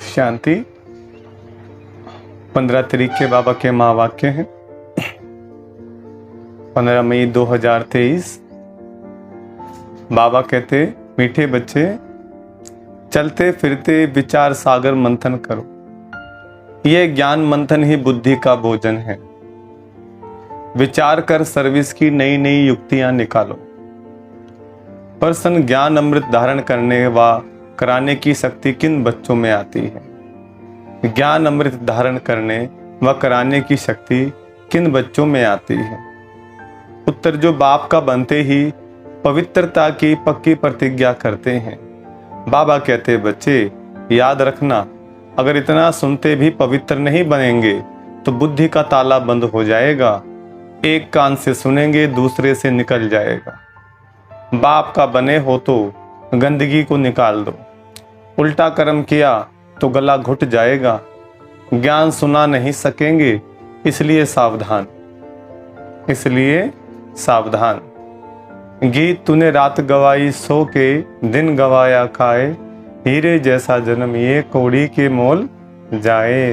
शांति। 15 तारीख के बाबा के महावाक्य हैं। 15 मई 2023। बाबा कहते, मीठे बच्चे, चलते फिरते विचार सागर मंथन करो। यह ज्ञान मंथन ही बुद्धि का भोजन है। विचार कर सर्विस की नई नई युक्तियां निकालो। पर्सन ज्ञान अमृत धारण करने व कराने की शक्ति किन बच्चों में आती है? ज्ञान अमृत धारण करने व कराने की शक्ति किन बच्चों में आती है? उत्तर, जो बाप का बनते ही पवित्रता की पक्की प्रतिज्ञा करते हैं। बाबा कहते, बच्चे याद रखना, अगर इतना सुनते भी पवित्र नहीं बनेंगे तो बुद्धि का ताला बंद हो जाएगा। एक कान से सुनेंगे, दूसरे से निकल जाएगा। बाप का बने हो तो गंदगी को निकाल दो। उल्टा कर्म किया तो गला घुट जाएगा। ज्ञान सुना नहीं सकेंगे, इसलिए सावधान, इसलिए सावधान। गीत तूने रात गवाई सो के, दिन गवाया खाए। हीरे जैसा जन्म ये कौड़ी के मोल जाए।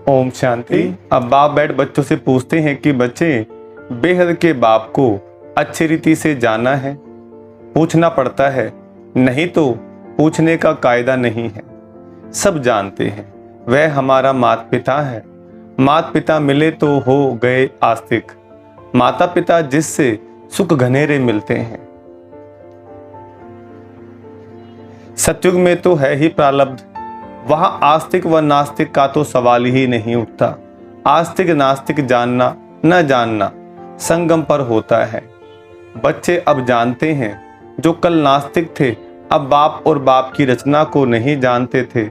ओम शांति। अब बाप बैठ बच्चों से पूछते हैं कि बच्चे, बेहद के बाप को अच्छी रीति से जाना है? पूछना पड़ता है, नहीं तो पूछने का कायदा नहीं है। सब जानते हैं वह हमारा माता पिता है। माता पिता मिले तो हो गए आस्तिक। माता पिता जिससे सुख घनेरे मिलते हैं। सतयुग में तो है ही प्रारब्ध, वहां आस्तिक व नास्तिक का तो सवाल ही नहीं उठता। आस्तिक नास्तिक जानना न जानना संगम पर होता है। बच्चे अब जानते हैं, जो कल नास्तिक थे, अब बाप और बाप की रचना को नहीं जानते थे,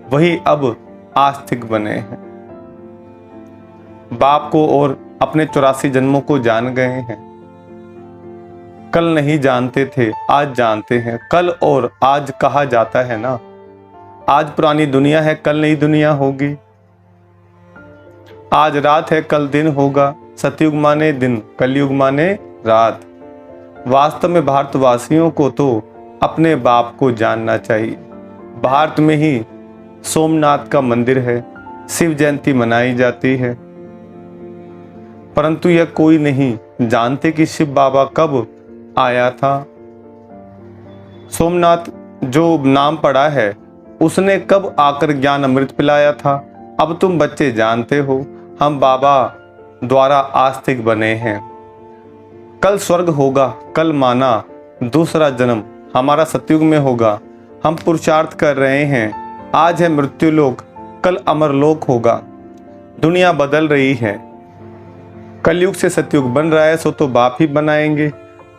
वही अब आस्तिक बने हैं। बाप को और अपने 84 जन्मों को जान गए हैं। कल नहीं जानते थे, आज जानते हैं। कल और आज कहा जाता है ना। आज पुरानी दुनिया है, कल नई दुनिया होगी। आज रात है, कल दिन होगा। सतयुग माने दिन, कलयुग माने रात। वास्तव में भारतवासियों को तो अपने बाप को जानना चाहिए। भारत में ही सोमनाथ का मंदिर है, शिव जयंती मनाई जाती है, परंतु यह कोई नहीं जानते कि शिव बाबा कब आया था। सोमनाथ जो नाम पड़ा है, उसने कब आकर ज्ञान अमृत पिलाया था। अब तुम बच्चे जानते हो, हम बाबा द्वारा आस्तिक बने हैं। कल स्वर्ग होगा, कल माना दूसरा जन्म हमारा सतयुग में होगा। हम पुरुषार्थ कर रहे हैं। आज है मृत्यु लोक, कल अमरलोक होगा। दुनिया बदल रही है, कलयुग से सतयुग बन रहा है, सो तो बाप ही बनाएंगे।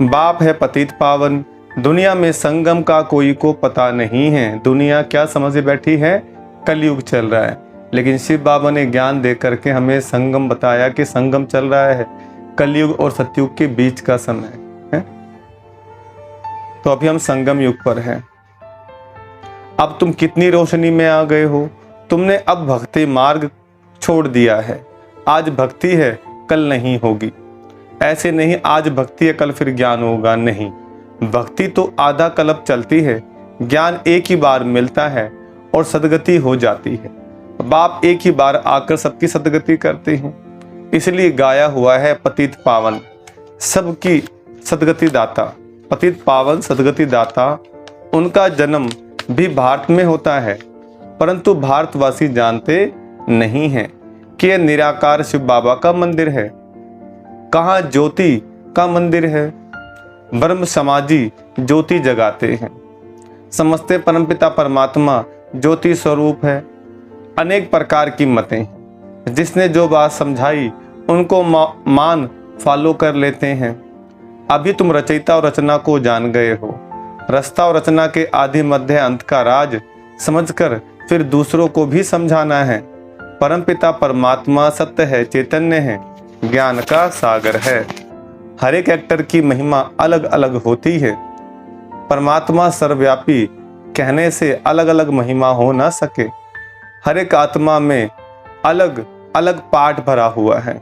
बाप है पतित पावन। दुनिया में संगम का कोई को पता नहीं है। दुनिया क्या समझे बैठी है, कलयुग चल रहा है, लेकिन शिव बाबा ने ज्ञान दे करके हमें संगम बताया कि संगम चल रहा है, कलयुग और सतयुग के बीच का समय है। तो अभी हम संगम युग पर हैं। अब तुम कितनी रोशनी में आ गए हो। तुमने अब भक्ति मार्ग छोड़ दिया है। आज भक्ति है, कल नहीं होगी। ऐसे नहीं आज भक्ति है, कल फिर ज्ञान होगा, नहीं। भक्ति तो आधा कल्प चलती है। ज्ञान एक ही बार मिलता है और सदगति हो जाती है। बाप एक ही बार आकर सबकी सदगति करते हैं। इसलिए गाया हुआ है पतित पावन, सबकी सदगति दाता। पतित पावन सदगति दाता, उनका जन्म भी भारत में होता है, परंतु भारतवासी जानते नहीं हैं कि यह निराकार शिव बाबा का मंदिर है। कहाँ ज्योति का मंदिर है। ब्रह्म समाजी ज्योति जगाते हैं। समझते परमपिता परमात्मा ज्योति स्वरूप है। अनेक प्रकार की मतें हैं। जिसने जो बात समझाई उनको मान फॉलो कर लेते हैं। अभी तुम रचयिता और रचना को जान गए हो। रचता और रचना के आदि मध्य अंत का राज समझकर फिर दूसरों को भी समझाना है। परमपिता परमात्मा सत्य है, चैतन्य है, ज्ञान का सागर है। हर एक एक्टर की महिमा अलग अलग होती है। परमात्मा सर्वव्यापी कहने से अलग अलग महिमा हो ना सके। हर एक आत्मा में अलग अलग पाठ भरा हुआ है।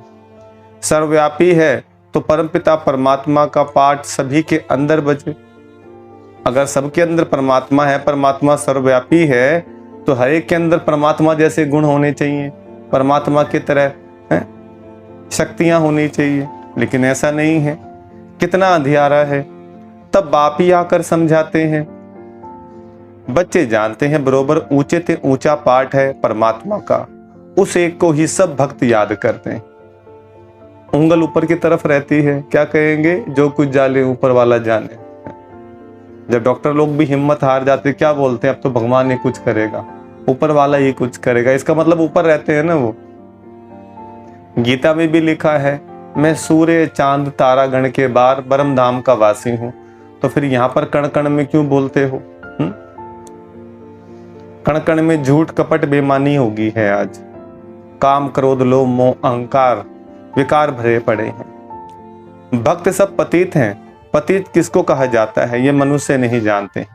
सर्वव्यापी है तो परमपिता परमात्मा का पाठ सभी के अंदर बजे। अगर सबके अंदर परमात्मा है, परमात्मा सर्वव्यापी है, तो हर एक के अंदर परमात्मा जैसे गुण होने चाहिए, परमात्मा की तरह शक्तियां होनी चाहिए, लेकिन ऐसा नहीं है। कितना अंधियारा है। तब बाप ही आकर समझाते हैं। बच्चे जानते हैं बरोबर ऊंचे से ऊंचा पाठ है परमात्मा का, उस एक को ही सब भक्त याद करते हैं। उंगल ऊपर की तरफ रहती है, क्या कहेंगे, जो कुछ जाने ऊपर वाला जाने। जब डॉक्टर लोग भी हिम्मत हार जाते, क्या बोलते हैं, अब तो भगवान ही कुछ करेगा, ऊपर वाला ही कुछ करेगा। इसका मतलब ऊपर रहते हैं ना वो। गीता में भी लिखा है, मैं सूर्य चांद तारा गण के बार परम धाम का वासी हूं। तो फिर यहां पर कण कण में क्यों बोलते हो? कण कण में झूठ कपट बेईमानी होगी है आज। काम क्रोध लोभ मोह अहंकार विकार भरे पड़े हैं। भक्त सब पतित हैं। पतित किसको कहा जाता है ये मनुष्य नहीं जानते।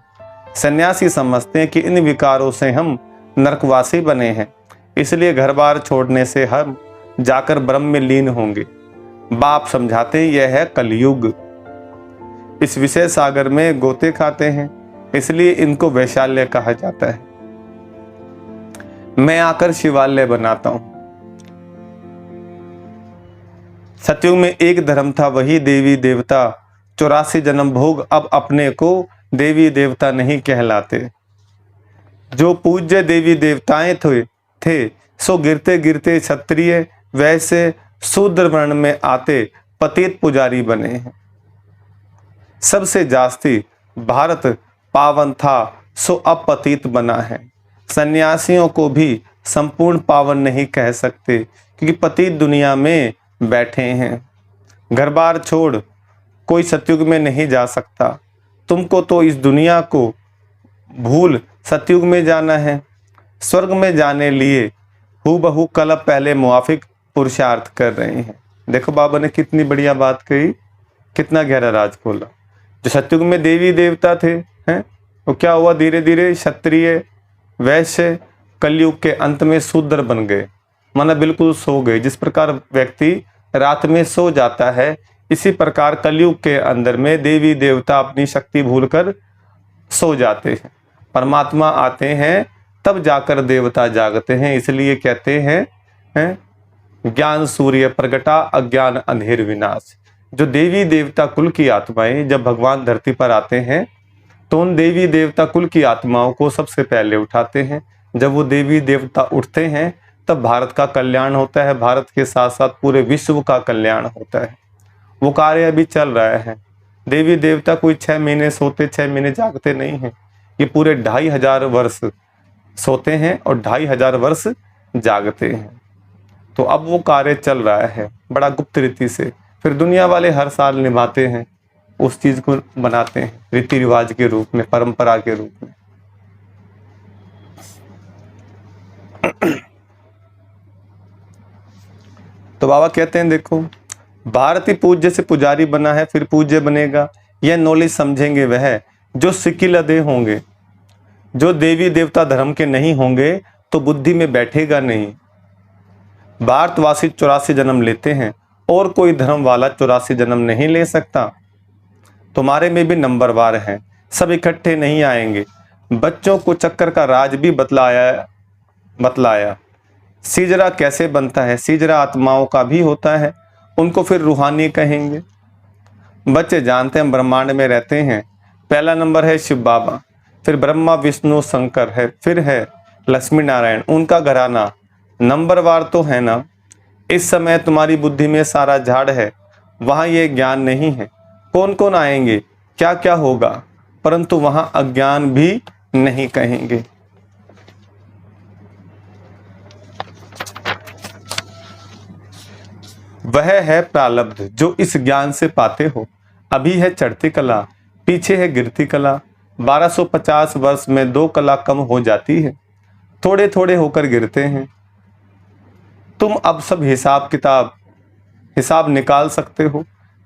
सन्यासी समझते हैं कि इन विकारों से हम नरकवासी बने हैं, इसलिए घर बार छोड़ने से हम जाकर ब्रह्म में लीन होंगे। बाप समझाते हैं यह है कलयुग। इस विषय सागर में गोते खाते हैं, इसलिए इनको वैशाल्य कहा जाता है। मैं आकर शिवालय बनाता हूं। सतयुग में एक धर्म था, वही देवी देवता। 84 जन्म भोग, अब अपने को देवी देवता नहीं कहलाते। जो पूज्य देवी देवताएं थे सो गिरते गिरते क्षत्रिय वैसे शूद्र वर्ण में आते पतित पुजारी बने हैं। सबसे जास्ती भारत पावन था सो अब पतित बना है। सन्यासियों को भी संपूर्ण पावन नहीं कह सकते, क्योंकि पतित दुनिया में बैठे हैं। घर बार छोड़ कोई सतयुग में नहीं जा सकता। तुमको तो इस दुनिया को भूल सतयुग में जाना है। स्वर्ग में जाने लिए हूबहू कल्प पहले मुआफिक पुरुषार्थ कर रहे हैं। देखो बाबा ने कितनी बढ़िया बात कही, कितना गहरा राज खोला। जो सतयुग में देवी देवता थे हैं, वो क्या हुआ, धीरे धीरे क्षत्रिय वैश्य कलयुग के अंत में शूद्र बन गए, माना बिल्कुल सो गए। जिस प्रकार व्यक्ति रात में सो जाता है, इसी प्रकार कलयुग के अंदर में देवी देवता अपनी शक्ति भूलकर सो जाते हैं। परमात्मा आते हैं तब जाकर देवता जागते हैं। इसलिए कहते हैं ज्ञान सूर्य प्रगटा अज्ञान अंधेर विनाश। जो देवी देवता कुल की आत्माएं जब भगवान धरती पर आते हैं तो उन देवी देवता कुल की आत्माओं को सबसे पहले उठाते हैं। जब वो देवी देवता उठते हैं तब भारत का कल्याण होता है। भारत के साथ साथ पूरे विश्व का कल्याण होता है। वो कार्य अभी चल रहा है। देवी देवता कोई 6 महीने सोते 6 महीने जागते नहीं हैं। ये पूरे 2500 वर्ष सोते हैं और 2500 वर्ष जागते हैं। तो अब वो कार्य चल रहा है बड़ा गुप्त रीति से। फिर दुनिया वाले हर साल निभाते हैं, उस चीज को बनाते हैं रीति रिवाज के रूप में, परंपरा के रूप में। तो बाबा कहते हैं देखो, भारत ही पूज्य से पुजारी बना है, फिर पूज्य बनेगा। यह नॉलेज समझेंगे वह जो सिक्की लदे होंगे। जो देवी देवता धर्म के नहीं होंगे तो बुद्धि में बैठेगा नहीं। भारतवासी 84 जन्म लेते हैं और कोई धर्म वाला 84 जन्म नहीं ले सकता। तुम्हारे में भी नंबरवार हैं, सब इकट्ठे नहीं आएंगे। बच्चों को चक्कर का राज भी बतलाया। सीजरा कैसे बनता है, सीजरा आत्माओं का भी होता है, उनको फिर रूहानी कहेंगे। बच्चे जानते हैं ब्रह्मांड में रहते हैं। पहला नंबर है शिव बाबा, फिर ब्रह्मा विष्णु शंकर है, फिर है लक्ष्मी नारायण, उनका घराना। नंबरवार तो है ना। इस समय तुम्हारी बुद्धि में सारा झाड़ है, वहां ये ज्ञान नहीं है। कौन कौन आएंगे, क्या क्या होगा, परंतु वहां अज्ञान भी नहीं कहेंगे। वह है प्रारब्ध जो इस ज्ञान से पाते हो। अभी है चढ़ती कला, पीछे है गिरती कला। 1250 वर्ष में 2 कला कम हो जाती है, थोड़े थोड़े होकर गिरते हैं। तुम अब सब हिसाब निकाल सकते हो।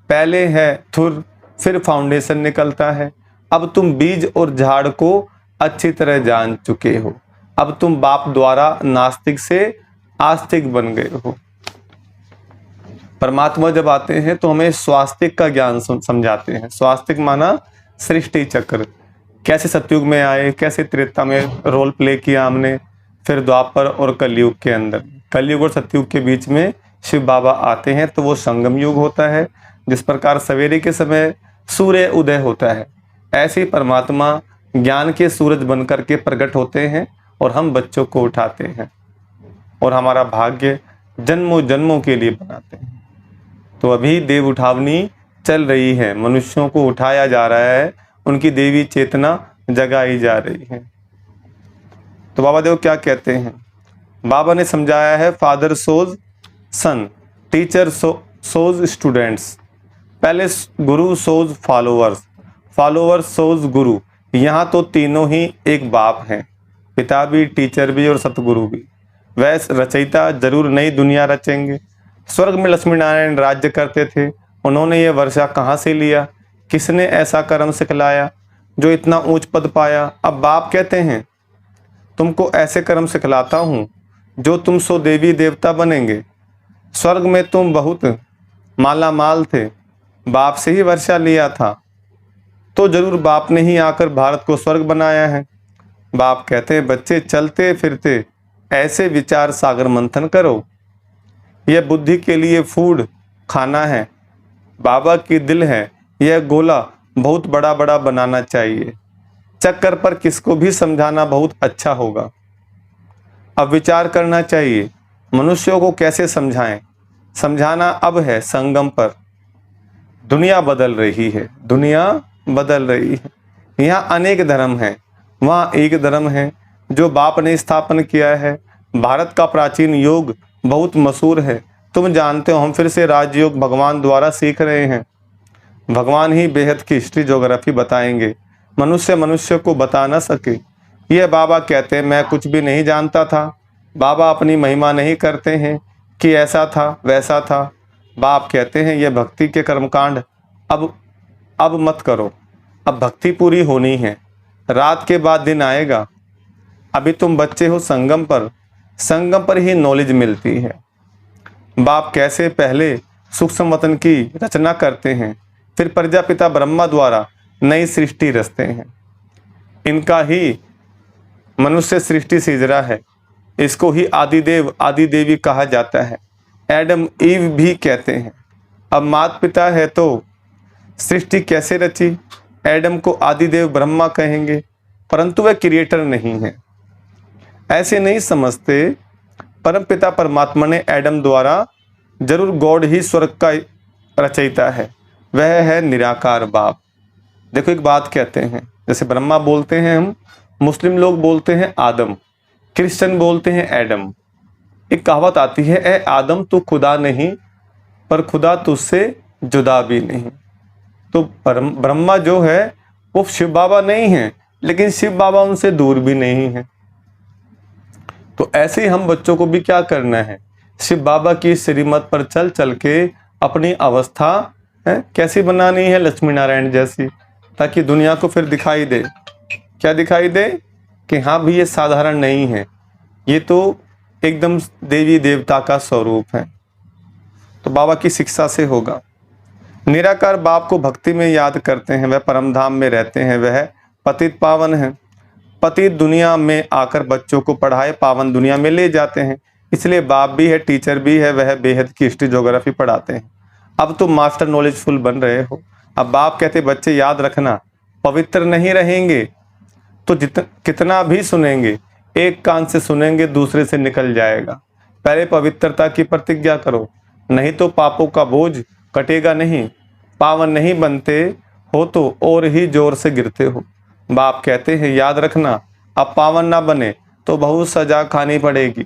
पहले है थुर, फिर फाउंडेशन निकलता है। अब तुम बीज और झाड़ को अच्छी तरह जान चुके हो। अब तुम बाप द्वारा नास्तिक से आस्तिक बन गए हो। परमात्मा जब आते हैं तो हमें स्वास्तिक का ज्ञान समझाते हैं। स्वास्तिक माना सृष्टि चक्र, कैसे सतयुग में आए, कैसे त्रेता में रोल प्ले किया हमने, फिर द्वापर और कलयुग के अंदर, कलयुग और सतयुग के बीच में शिव बाबा आते हैं तो वो संगम युग होता है। जिस प्रकार सवेरे के समय सूर्य उदय होता है, ऐसे ही परमात्मा ज्ञान के सूरज बनकर के प्रकट होते हैं और हम बच्चों को उठाते हैं और हमारा भाग्य जन्मों जन्मों के लिए बनाते हैं। तो अभी देव उठावनी चल रही है, मनुष्यों को उठाया जा रहा है, उनकी देवी चेतना जगाई जा रही है। तो बाबा देव क्या कहते हैं? बाबा ने समझाया है, फादर सोज सन, टीचर सोज स्टूडेंट्स, पहले गुरु सोज फॉलोअर्स, फॉलोअर्स सोज गुरु। यहाँ तो तीनों ही एक बाप हैं, पिता भी, टीचर भी और सतगुरु भी। वह रचयिता जरूर नई दुनिया रचेंगे। स्वर्ग में लक्ष्मी नारायण राज्य करते थे, उन्होंने ये वर्षा कहाँ से लिया? किसने ऐसा कर्म सिखलाया जो इतना ऊंच पद पाया? अब बाप कहते हैं, तुमको ऐसे कर्म सिखलाता हूँ जो तुम सो देवी देवता बनेंगे। स्वर्ग में तुम बहुत माला माल थे, बाप से ही वर्षा लिया था, तो जरूर बाप ने ही आकर भारत को स्वर्ग बनाया है। बाप कहते हैं, बच्चे चलते फिरते ऐसे विचार सागर मंथन करो, यह बुद्धि के लिए फूड खाना है, बाबा की दिल है, यह गोला बहुत बड़ा बड़ा बनाना चाहिए। चक्कर पर किसको भी समझाना बहुत अच्छा होगा। अब विचार करना चाहिए, मनुष्यों को कैसे समझाएं? समझाना अब है संगम पर। दुनिया बदल रही है, दुनिया बदल रही है। यहाँ अनेक धर्म हैं, वहाँ एक धर्म है जो बाप ने स्थापन किया है। भारत का प्राचीन योग बहुत मशहूर है, तुम जानते हो। हम फिर से राजयोग भगवान द्वारा सीख रहे हैं। भगवान ही बेहद की हिस्ट्री ज्योग्राफी बताएंगे, मनुष्य मनुष्य को बता न सके। यह बाबा कहते हैं, मैं कुछ भी नहीं जानता था। बाबा अपनी महिमा नहीं करते हैं कि ऐसा था वैसा था। बाप कहते हैं, यह भक्ति के कर्मकांड अब मत करो, अब भक्ति पूरी होनी है, रात के बाद दिन आएगा। अभी तुम बच्चे हो, संगम पर ही नॉलेज मिलती है। बाप कैसे पहले सूक्ष्म वतन की रचना करते हैं, फिर प्रजापिता ब्रह्मा द्वारा नई सृष्टि रचते हैं। इनका ही मनुष्य सृष्टि सिजरा है, इसको ही आदिदेव आदिदेवी कहा जाता है, एडम ईव भी कहते हैं। अब माता पिता है तो सृष्टि कैसे रची? एडम को आदिदेव ब्रह्मा कहेंगे, परंतु वह क्रिएटर नहीं है, ऐसे नहीं समझते। परम पिता परमात्मा ने एडम द्वारा जरूर गॉड ही स्वर्ग का रचयिता है, वह है निराकार बाप। देखो एक बात कहते हैं, जैसे ब्रह्मा बोलते हैं हम, मुस्लिम लोग बोलते हैं आदम, क्रिश्चियन बोलते हैं एडम। एक कहावत आती है, ए आदम तू खुदा नहीं, पर खुदा तुझसे जुदा भी नहीं। तो ब्रह्मा जो है वो शिव बाबा नहीं है, लेकिन शिव बाबा उनसे दूर भी नहीं है। तो ऐसे ही हम बच्चों को भी क्या करना है, शिव बाबा की श्रीमत पर चल चल के अपनी अवस्था कैसी बनानी है, लक्ष्मी नारायण जैसी, ताकि दुनिया को फिर दिखाई दे, क्या दिखाई दे कि हाँ भी ये साधारण नहीं है, ये तो एकदम देवी देवता का स्वरूप है। तो बाबा की शिक्षा से होगा। निराकार बाप को भक्ति में याद करते हैं, वह परम धाम में रहते हैं, वह पतित पावन है। पतित दुनिया में आकर बच्चों को पढ़ाए पावन दुनिया में ले जाते हैं, इसलिए बाप भी है, टीचर भी है, वह बेहद की हिस्ट्री ज्योग्राफी पढ़ाते हैं। अब तुम मास्टर नॉलेजफुल बन रहे हो। अब बाप कहते, बच्चे याद रखना, पवित्र नहीं रहेंगे तो कितना भी सुनेंगे, एक कान से सुनेंगे दूसरे से निकल जाएगा। पहले पवित्रता की प्रतिज्ञा करो, नहीं तो पापों का बोझ कटेगा नहीं। पावन नहीं बनते हो तो और ही जोर से गिरते हो। बाप कहते हैं, याद रखना, अब पावन ना बने तो बहुत सजा खानी पड़ेगी।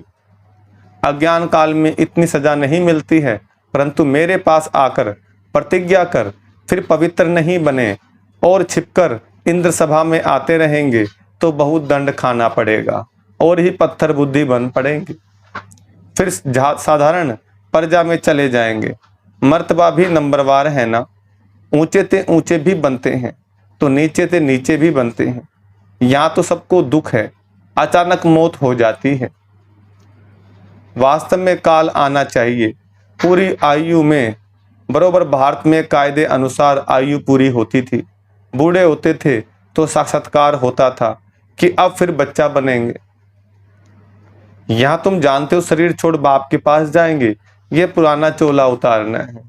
अज्ञान काल में इतनी सजा नहीं मिलती है, परंतु मेरे पास आकर प्रतिज्ञा कर, फिर पवित्र नहीं बने और छिपकर इंद्र सभा में आते रहेंगे तो बहुत दंड खाना पड़ेगा और ही पत्थर बुद्धि बन पड़ेंगे। फिर साधारण प्रजा में चले जाएंगे। मर्तबा भी नंबरवार है ना, ऊंचे ते ऊंचे भी बनते हैं तो नीचे ते नीचे भी बनते हैं। यहाँ तो सबको दुख है, अचानक मौत हो जाती है। वास्तव में काल आना चाहिए पूरी आयु में बरोबर। भारत में कायदे अनुसार आयु पूरी होती थी, बूढ़े होते थे तो साक्षात्कार होता था कि अब फिर बच्चा बनेंगे। यहां तुम जानते हो शरीर छोड़ बाप के पास जाएंगे, ये पुराना चोला उतारना है।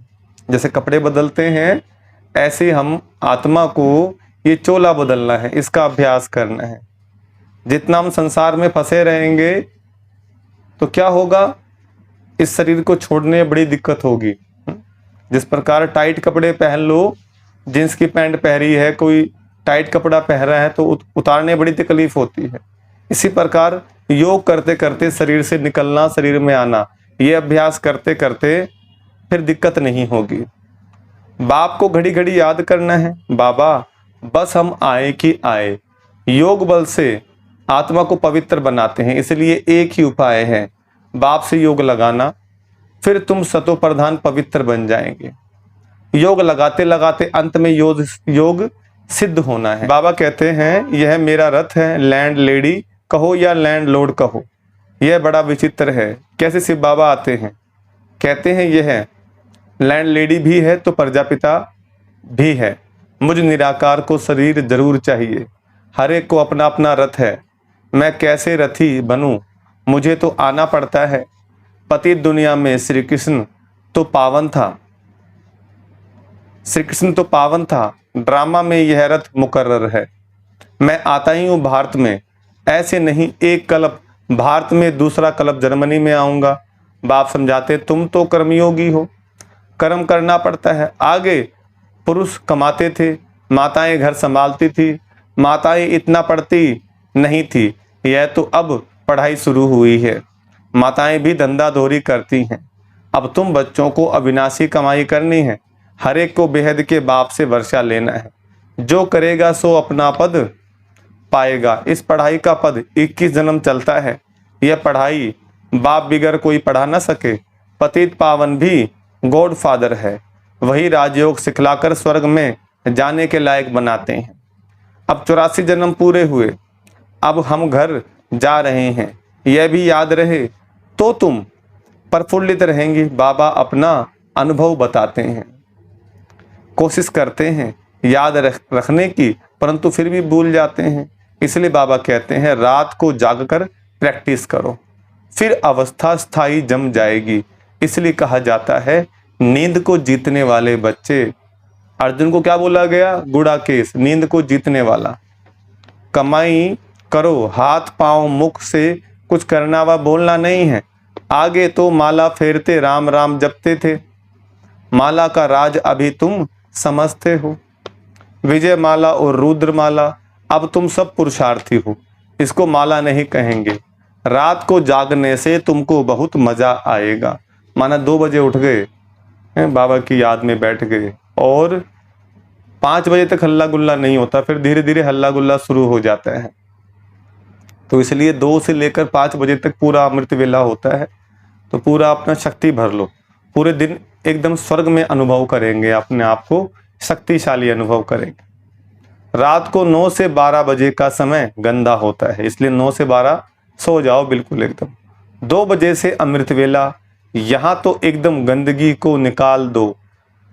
जैसे कपड़े बदलते हैं, ऐसे हम आत्मा को ये चोला बदलना है, इसका अभ्यास करना है। जितना हम संसार में फंसे रहेंगे तो क्या होगा, इस शरीर को छोड़ने में बड़ी दिक्कत होगी। जिस प्रकार टाइट कपड़े पहन लो, जींस की पैंट पहनी है, कोई टाइट कपड़ा पहन रहा है तो उतारने में बड़ी तकलीफ होती है। इसी प्रकार योग करते करते शरीर से निकलना, शरीर में आना, ये अभ्यास करते करते फिर दिक्कत नहीं होगी। बाप को घड़ी घड़ी याद करना है, बाबा बस हम आए कि आए। योग बल से आत्मा को पवित्र बनाते हैं, इसलिए एक ही उपाय है, बाप से योग लगाना, फिर तुम सतो प्रधान पवित्र बन जाएंगे। योग लगाते लगाते अंत में योग सिद्ध होना है। बाबा कहते हैं यह मेरा रथ है, लैंड लेडी कहो या लैंड लॉर्ड कहो। यह बड़ा विचित्र है, कैसे शिव बाबा आते हैं, कहते हैं यह लैंड लेडी भी है तो प्रजापिता भी है। मुझ निराकार को शरीर जरूर चाहिए, हर एक को अपना अपना रथ है। मैं कैसे रथी बनूं, मुझे तो आना पड़ता है। पतित दुनिया में श्री कृष्ण तो पावन था, श्री कृष्ण तो पावन था, ड्रामा में यह रथ मुकर्रर है। मैं आता ही हूँ भारत में, ऐसे नहीं एक कल्प भारत में, दूसरा कल्प जर्मनी में आऊंगा। बाप समझाते तुम तो कर्मयोगी हो, कर्म करना पड़ता है। आगे पुरुष कमाते थे, माताएं घर संभालती थी, माताएं इतना पढ़ती नहीं थी, यह तो अब पढ़ाई शुरू हुई है, माताएं भी धंधा दोहरी करती हैं। अब तुम बच्चों को अविनाशी कमाई करनी है, हर एक को बेहद के बाप से वर्षा लेना है। जो करेगा सो अपना पद पाएगा। इस पढ़ाई का पद 21 जन्म चलता है। यह पढ़ाई बाप बिगर कोई पढ़ा न सके। पतित पावन भी गॉड फादर है, वही राजयोग सिखलाकर स्वर्ग में जाने के लायक बनाते हैं। अब 84 जन्म पूरे हुए, अब हम घर जा रहे हैं, यह भी याद रहे तो तुम प्रफुल्लित रहेंगे। बाबा अपना अनुभव बताते हैं, कोशिश करते हैं याद रखने की, परंतु फिर भी भूल जाते हैं। इसलिए बाबा कहते हैं रात को जागकर प्रैक्टिस करो, फिर अवस्था स्थायी जम जाएगी। इसलिए कहा जाता है नींद को जीतने वाले बच्चे, अर्जुन को क्या बोला गया, गुड़ा केस, नींद को जीतने वाला। कमाई करो, हाथ पांव मुख से कुछ करना व बोलना नहीं है। आगे तो माला फेरते राम राम जपते थे, माला का राज अभी तुम समझते हो। विजय माला और रुद्र माला, अब तुम सब पुरुषार्थी हो, इसको माला नहीं कहेंगे। रात को जागने से तुमको बहुत मजा आएगा। माना 2 बजे उठ गए, बाबा की याद में बैठ गए और 5 बजे तक हल्ला गुल्ला नहीं होता, फिर धीरे धीरे हल्ला गुल्ला शुरू हो जाता है। तो इसलिए 2 से लेकर 5 बजे तक पूरा अमृत वेला होता है। तो पूरा अपना शक्ति भर लो, पूरे दिन एकदम स्वर्ग में अनुभव करेंगे, अपने आप को शक्तिशाली अनुभव करेंगे। रात को 9 से 12 बजे का समय गंदा होता है, इसलिए 9 से 12 सो जाओ बिल्कुल एकदम। 2 बजे से अमृत वेला, यहाँ तो एकदम गंदगी को निकाल दो।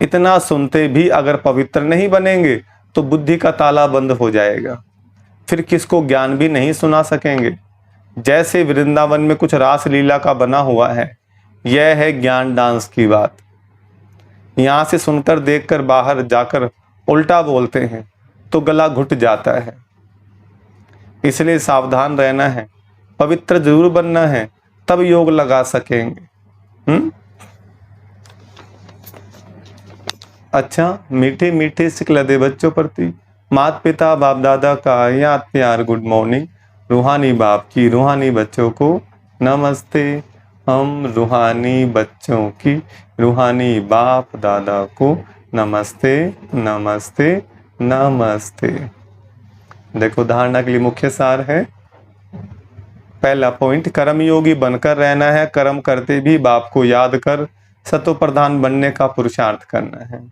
इतना सुनते भी अगर पवित्र नहीं बनेंगे तो बुद्धि का ताला बंद हो जाएगा, फिर किसको ज्ञान भी नहीं सुना सकेंगे। जैसे वृंदावन में कुछ रास लीला का बना हुआ है, यह है ज्ञान डांस की बात। यहाँ से सुनकर देखकर बाहर जाकर उल्टा बोलते हैं तो गला घुट जाता है। इसलिए सावधान रहना है, पवित्र जरूर बनना है, तब योग लगा सकेंगे। अच्छा, मीठे मीठे सिखलदे बच्चों प्रति माता पिता बाप दादा का याद प्यार गुड मॉर्निंग। रूहानी बाप की रूहानी बच्चों को नमस्ते। हम रूहानी बच्चों की रूहानी बाप दादा को नमस्ते नमस्ते नमस्ते। देखो धारणा के लिए मुख्य सार है। पहला पॉइंट, कर्मयोगी बनकर रहना है, कर्म करते भी बाप को याद कर सतो प्रधान बनने का पुरुषार्थ करना है।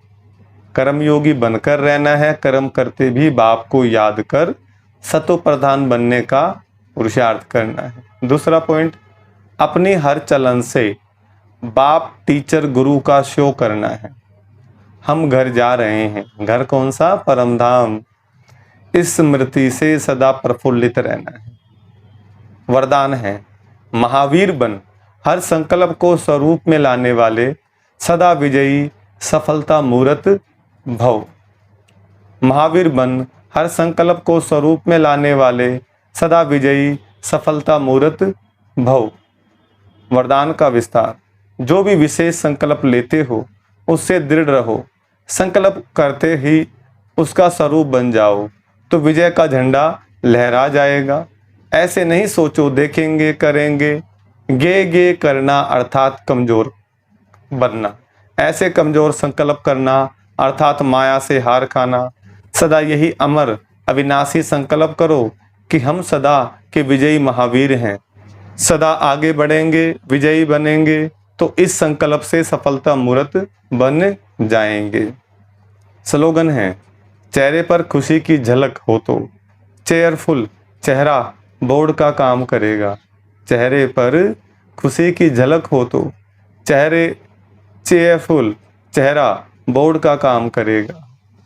कर्मयोगी बनकर रहना है, कर्म करते भी बाप को याद कर सतो प्रधान बनने का पुरुषार्थ करना है। दूसरा पॉइंट, अपनी हर चलन से बाप टीचर गुरु का शो करना है। हम घर जा रहे हैं, घर कौन सा, परम धाम। इस स्मृति से सदा प्रफुल्लित रहना है। वरदान है, महावीर बन हर संकल्प को स्वरूप में लाने वाले, सदा विजयी सफलता मूर्त भव। महावीर बन हर संकल्प को स्वरूप में लाने वाले, सदा विजयी सफलता मूर्त भव। वरदान का विस्तार, जो भी विशेष संकल्प लेते हो उससे दृढ़ रहो, संकल्प करते ही उसका स्वरूप बन जाओ तो विजय का झंडा लहरा जाएगा। ऐसे नहीं सोचो देखेंगे करेंगे, गे करना अर्थात कमजोर बनना, ऐसे कमजोर संकल्प करना अर्थात माया से हार खाना। सदा यही अमर अविनाशी संकल्प करो कि हम सदा के विजयी महावीर हैं, सदा आगे बढ़ेंगे, विजयी बनेंगे, तो इस संकल्प से सफलता मूर्त बन जाएंगे। स्लोगन है, चेहरे पर खुशी की झलक हो तो चेयरफुल चेहरा बोर्ड का काम करेगा। चेहरे पर खुशी की झलक हो तो चेयरफुल चेहरा बोर्ड का काम करेगा।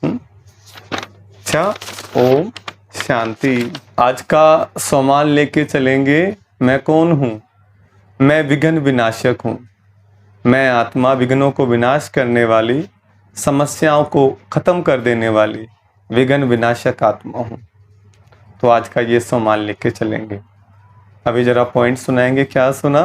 अच्छा, ओम शांति। आज का सोमान लेके चलेंगे। मैं कौन हूँ? मैं विघ्न विनाशक हूँ। मैं आत्मा विघ्नों को विनाश करने वाली, समस्याओं को खत्म कर देने वाली विघ्न विनाशक आत्मा हूँ। तो आज का ये सोमान लेके चलेंगे। अभी जरा पॉइंट सुनाएंगे। क्या सुना?